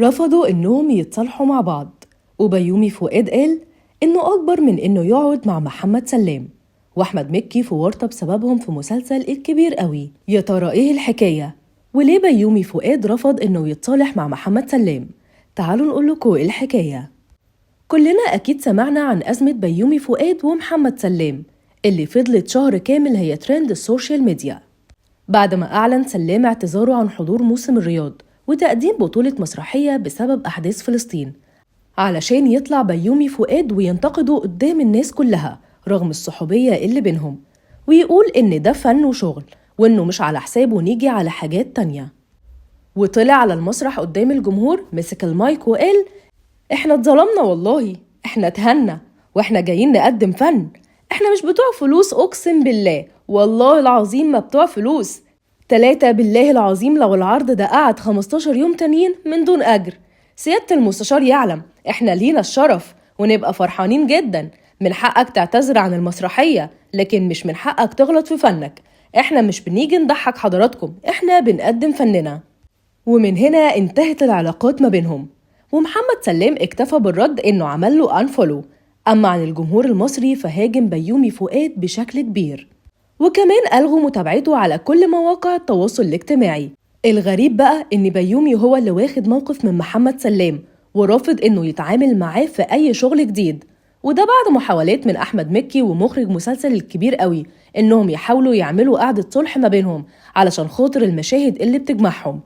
رفضوا إنهم يتصالحوا مع بعض، وبيومي فؤاد قال إنه أكبر من إنه يقعد مع محمد سلام، وأحمد مكي في ورطة بسببهم في مسلسل الكبير قوي. يا ترى إيه الحكاية؟ وليه بيومي فؤاد رفض إنه يتصالح مع محمد سلام؟ تعالوا نقول لكم إيه الحكاية. كلنا أكيد سمعنا عن أزمة بيومي فؤاد ومحمد سلام اللي فضلت شهر كامل هي ترند السوشيال ميديا، بعد ما أعلن سلام اعتذاره عن حضور موسم الرياض وتقديم بطولة مسرحية بسبب أحداث فلسطين، علشان يطلع بيومي فؤاد وينتقده قدام الناس كلها رغم الصحوبية اللي بينهم، ويقول إن ده فن وشغل وإنه مش على حسابه نيجي على حاجات تانية. وطلع على المسرح قدام الجمهور، مسك المايك وقال: إحنا اتظلمنا والله، إحنا اتهنا، وإحنا جايين نقدم فن، إحنا مش بتوع فلوس، أقسم بالله والله العظيم ما بتوع فلوس، 3 بالله العظيم لو العرض ده قعد 15 يوم تانيين من دون أجر. سيادة المستشار يعلم إحنا لينا الشرف ونبقى فرحانين جدا. من حقك تعتذر عن المسرحية، لكن مش من حقك تغلط في فنك. إحنا مش بنيجي نضحك حضراتكم، إحنا بنقدم فننا. ومن هنا انتهت العلاقات ما بينهم، ومحمد سلام اكتفى بالرد إنه عمل له أنفولو. أما عن الجمهور المصري فهاجم بيومي فؤاد بشكل كبير، وكمان ألغوا متابعته على كل مواقع التواصل الاجتماعي. الغريب بقى إن بيومي هو اللي واخد موقف من محمد سلام ورافض إنه يتعامل معاه في أي شغل جديد، وده بعد محاولات من أحمد مكي ومخرج مسلسل الكبير قوي إنهم يحاولوا يعملوا قعدة صلح ما بينهم علشان خاطر المشاهد اللي بتجمعهم،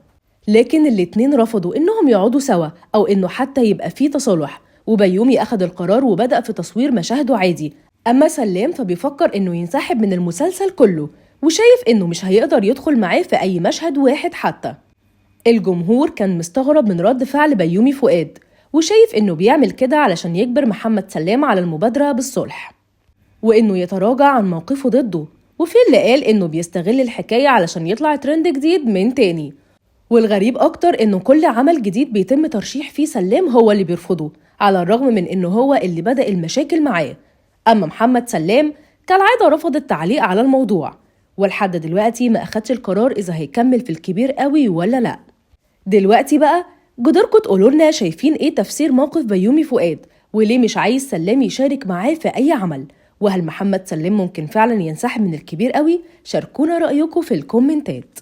لكن الاتنين رفضوا إنهم يقعدوا سوا أو إنه حتى يبقى فيه تصالح، وبيومي أخد القرار وبدأ في تصوير مشاهده عادي. أما سلام فبيفكر إنه ينسحب من المسلسل كله، وشايف إنه مش هيقدر يدخل معاه في أي مشهد واحد حتى. الجمهور كان مستغرب من رد فعل بيومي فؤاد، وشايف إنه بيعمل كده علشان يجبر محمد سلام على المبادرة بالصلح وإنه يتراجع عن موقفه ضده، وفي اللي قال إنه بيستغل الحكاية علشان يطلع ترند جديد من تاني. والغريب أكتر إنه كل عمل جديد بيتم ترشيح فيه سلام هو اللي بيرفضه، على الرغم من إنه هو اللي بدأ المشاكل معاه. أما محمد سلام كالعادة رفض التعليق على الموضوع، ولحد دلوقتي ما أخدش القرار إذا هيكمل في الكبير قوي ولا لأ. دلوقتي بقى جداركم تقولوا لنا شايفين إيه تفسير موقف بيومي فؤاد، وليه مش عايز سلام يشارك معاه في أي عمل، وهل محمد سلام ممكن فعلا ينسحب من الكبير قوي؟ شاركونا رأيكم في الكومنتات.